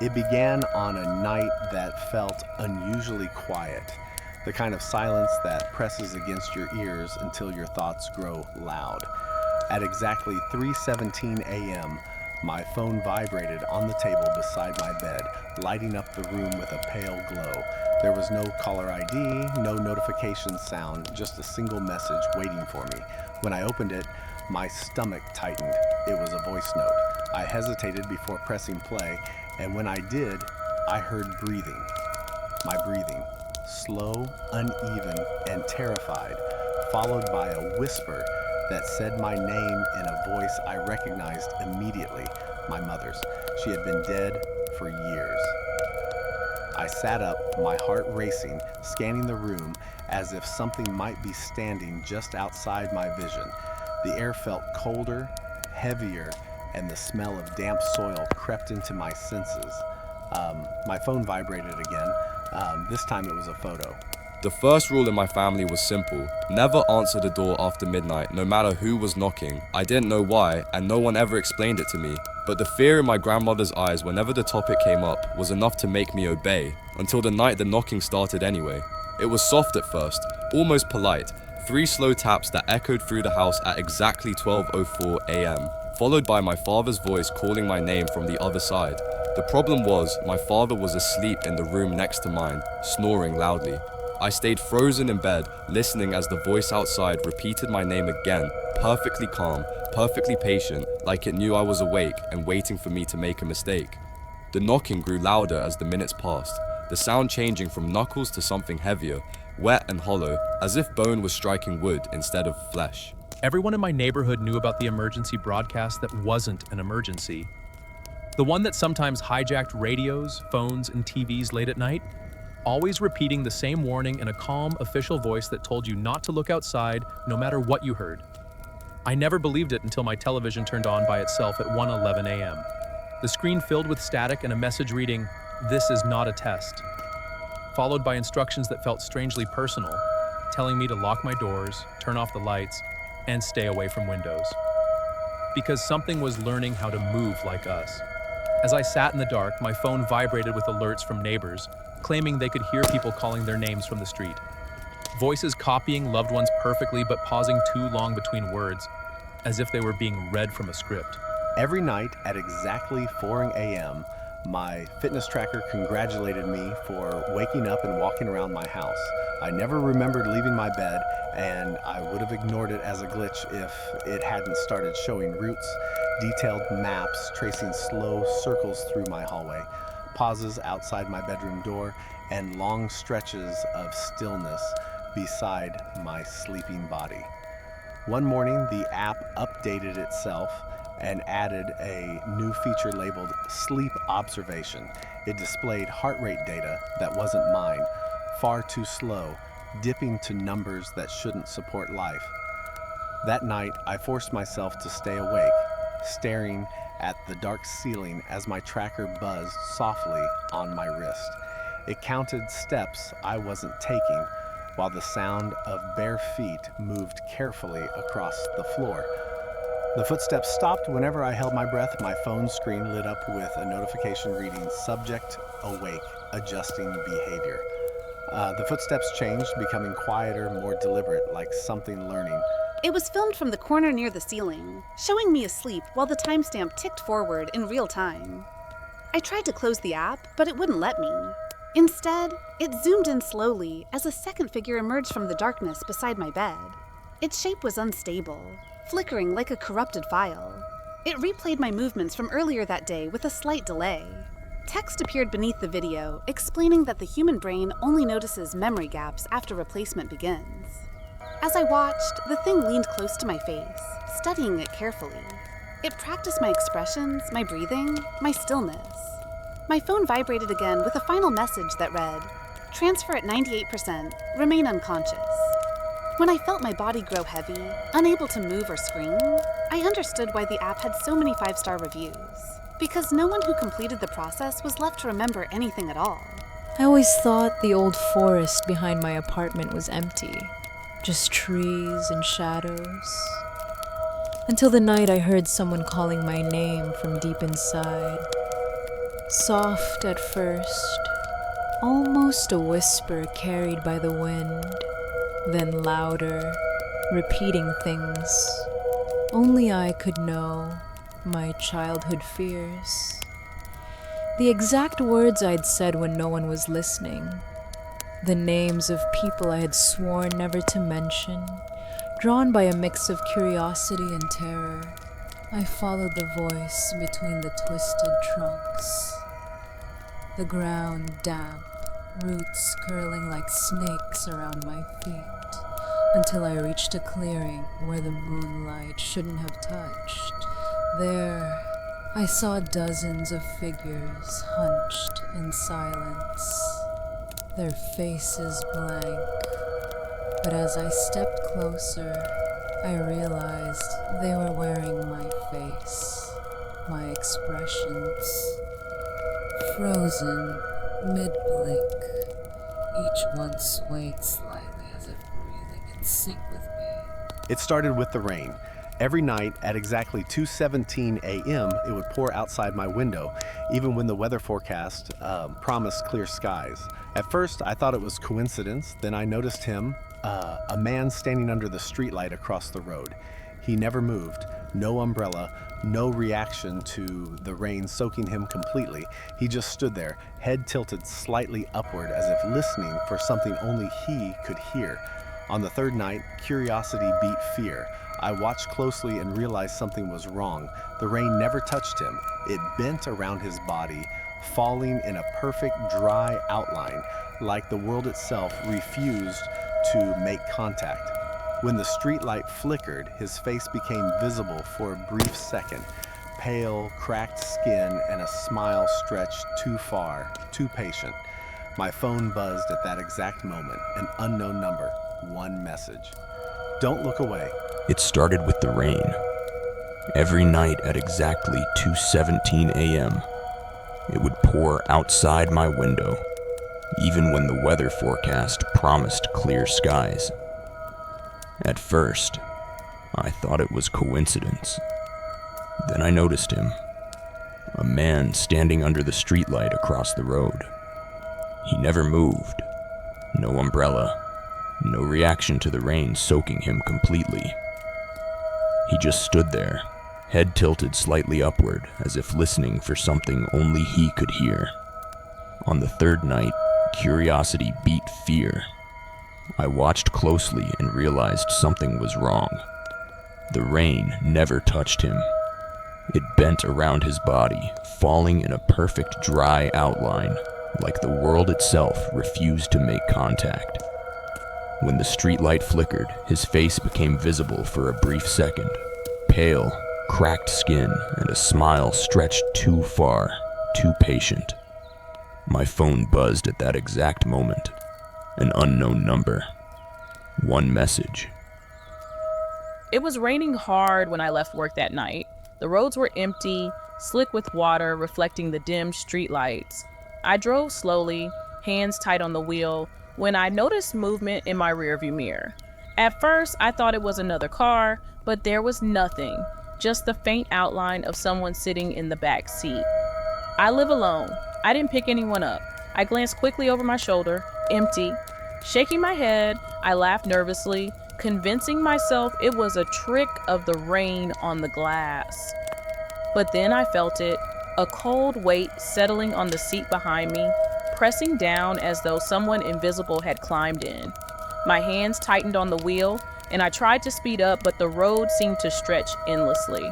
It began on a night that felt unusually quiet, the kind of silence that presses against your ears until your thoughts grow loud. At exactly 3:17 a.m., my phone vibrated on the table beside my bed, lighting up the room with a pale glow. There was no caller ID, no notification sound, just a single message waiting for me. When I opened it, my stomach tightened. It was a voice note. I hesitated before pressing play, and when I did, I heard breathing. My breathing, slow, uneven, and terrified, followed by a whisper that said my name in a voice I recognized immediately, my mother's. She had been dead for years. I sat up, my heart racing, scanning the room as if something might be standing just outside my vision. The air felt colder, heavier, and the smell of damp soil crept into my senses. My phone vibrated again. This time it was a photo. The first rule in my family was simple: never answer the door after midnight, no matter who was knocking. I didn't know why, and no one ever explained it to me. But the fear in my grandmother's eyes whenever the topic came up was enough to make me obey, until the night the knocking started anyway. It was soft at first, almost polite, 3 slow taps that echoed through the house at exactly 12:04 a.m., followed by my father's voice calling my name from the other side. The problem was, my father was asleep in the room next to mine, snoring loudly. I stayed frozen in bed, listening as the voice outside repeated my name again, perfectly calm, perfectly patient, like it knew I was awake and waiting for me to make a mistake. The knocking grew louder as the minutes passed, the sound changing from knuckles to something heavier, wet and hollow, as if bone was striking wood instead of flesh. Everyone in my neighborhood knew about the emergency broadcast that wasn't an emergency. The one that sometimes hijacked radios, phones, and TVs late at night, always repeating the same warning in a calm, official voice that told you not to look outside no matter what you heard. I never believed it until my television turned on by itself at 1:11 a.m. The screen filled with static and a message reading, "This is not a test," followed by instructions that felt strangely personal, telling me to lock my doors, turn off the lights, and stay away from windows. Because something was learning how to move like us. As I sat in the dark, my phone vibrated with alerts from neighbors, claiming they could hear people calling their names from the street. Voices copying loved ones perfectly but pausing too long between words, as if they were being read from a script. Every night at exactly 4 a.m., my fitness tracker congratulated me for waking up and walking around my house. I never remembered leaving my bed, and I would have ignored it as a glitch if it hadn't started showing routes, detailed maps tracing slow circles through my hallway, pauses outside my bedroom door, and long stretches of stillness beside my sleeping body. One morning, the app updated itself and added a new feature labeled Sleep Observation. It displayed heart rate data that wasn't mine, far too slow, dipping to numbers that shouldn't support life. That night, I forced myself to stay awake, staring at the dark ceiling as my tracker buzzed softly on my wrist. It counted steps I wasn't taking, while the sound of bare feet moved carefully across the floor. The footsteps stopped whenever I held my breath. My phone screen lit up with a notification reading, "Subject awake, adjusting behavior." The footsteps changed, becoming quieter, more deliberate, like something learning. It was filmed from the corner near the ceiling, showing me asleep while the timestamp ticked forward in real time. I tried to close the app, but it wouldn't let me. Instead, it zoomed in slowly as a second figure emerged from the darkness beside my bed. Its shape was unstable, flickering like a corrupted file. It replayed my movements from earlier that day with a slight delay. Text appeared beneath the video, explaining that the human brain only notices memory gaps after replacement begins. As I watched, the thing leaned close to my face, studying it carefully. It practiced my expressions, my breathing, my stillness. My phone vibrated again with a final message that read, "Transfer at 98%, remain unconscious." When I felt my body grow heavy, unable to move or scream, I understood why the app had so many 5-star reviews. Because no one who completed the process was left to remember anything at all. I always thought the old forest behind my apartment was empty, just trees and shadows. Until the night I heard someone calling my name from deep inside. Soft at first, almost a whisper carried by the wind, then louder, repeating things only I could know, my childhood fears. The exact words I'd said when no one was listening. The names of people I had sworn never to mention, drawn by a mix of curiosity and terror. I followed the voice between the twisted trunks. The ground damp, roots curling like snakes around my feet, until I reached a clearing where the moonlight shouldn't have touched. There, I saw dozens of figures hunched in silence, their faces blank. But as I stepped closer, I realized they were wearing my face, my expressions. Frozen, mid-blink, each one swayed slightly as if breathing in sync with me. It started with the rain. Every night at exactly 2:17 a.m., it would pour outside my window, even when the weather forecast promised clear skies. At first, I thought it was coincidence. Then I noticed him, a man standing under the streetlight across the road. He never moved, no umbrella, no reaction to the rain soaking him completely. He just stood there, head tilted slightly upward as if listening for something only he could hear. On the third night, curiosity beat fear. I watched closely and realized something was wrong. The rain never touched him. It bent around his body, falling in a perfect dry outline, like the world itself refused to make contact. When the streetlight flickered, his face became visible for a brief second. Pale, cracked skin and a smile stretched too far, too patient. My phone buzzed at that exact moment. An unknown number, one message. Don't look away. It started with the rain. Every night at exactly 2:17 a.m., it would pour outside my window, even when the weather forecast promised clear skies. At first, I thought it was coincidence. Then I noticed him, a man standing under the streetlight across the road. He never moved, no umbrella, no reaction to the rain soaking him completely. He just stood there, head tilted slightly upward as if listening for something only he could hear. On the third night, curiosity beat fear. I watched closely and realized something was wrong. The rain never touched him. It bent around his body, falling in a perfect dry outline, like the world itself refused to make contact. When the streetlight flickered, his face became visible for a brief second. Pale, cracked skin and a smile stretched too far, too patient. My phone buzzed at that exact moment. An unknown number. One message. It was raining hard when I left work that night. The roads were empty, slick with water reflecting the dim streetlights. I drove slowly, hands tight on the wheel, when I noticed movement in my rearview mirror. At first, I thought it was another car, but there was nothing, just the faint outline of someone sitting in the back seat. I live alone. I didn't pick anyone up. I glanced quickly over my shoulder, empty. Shaking my head, I laughed nervously, convincing myself it was a trick of the rain on the glass. But then I felt it, a cold weight settling on the seat behind me, pressing down as though someone invisible had climbed in. My hands tightened on the wheel, and I tried to speed up, but the road seemed to stretch endlessly.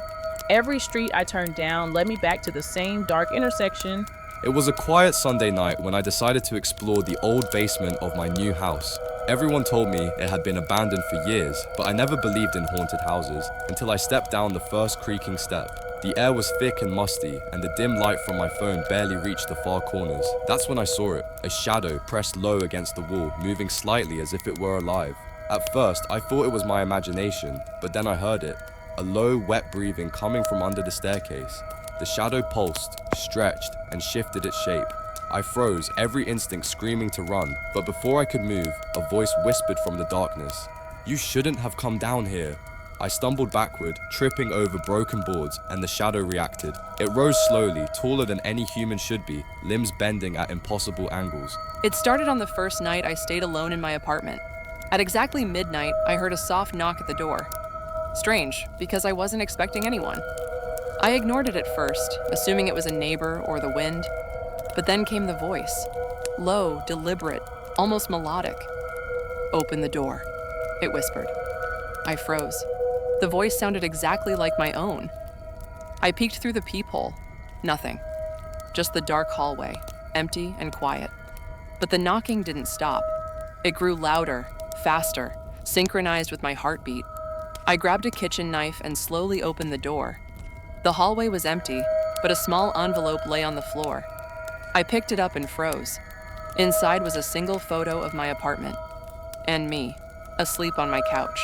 Every street I turned down led me back to the same dark intersection. It was a quiet Sunday night when I decided to explore the old basement of my new house. Everyone told me it had been abandoned for years, but I never believed in haunted houses until I stepped down the first creaking step. The air was thick and musty, and the dim light from my phone barely reached the far corners. That's when I saw it, a shadow pressed low against the wall, moving slightly as if it were alive. At first, I thought it was my imagination, but then I heard it, a low, wet breathing coming from under the staircase. The shadow pulsed, stretched, and shifted its shape. I froze, every instinct screaming to run, but before I could move, a voice whispered from the darkness, "You shouldn't have come down here." I stumbled backward, tripping over broken boards, and the shadow reacted. It rose slowly, taller than any human should be, limbs bending at impossible angles. It started on the first night I stayed alone in my apartment. At exactly midnight, I heard a soft knock at the door. Strange, because I wasn't expecting anyone. I ignored it at first, assuming it was a neighbor or the wind. But then came the voice. Low, deliberate, almost melodic. "Open the door," it whispered. I froze. The voice sounded exactly like my own. I peeked through the peephole. Nothing. Just the dark hallway, empty and quiet. But the knocking didn't stop. It grew louder, faster, synchronized with my heartbeat. I grabbed a kitchen knife and slowly opened the door. The hallway was empty, but a small envelope lay on the floor. I picked it up and froze. Inside was a single photo of my apartment. And me, asleep on my couch.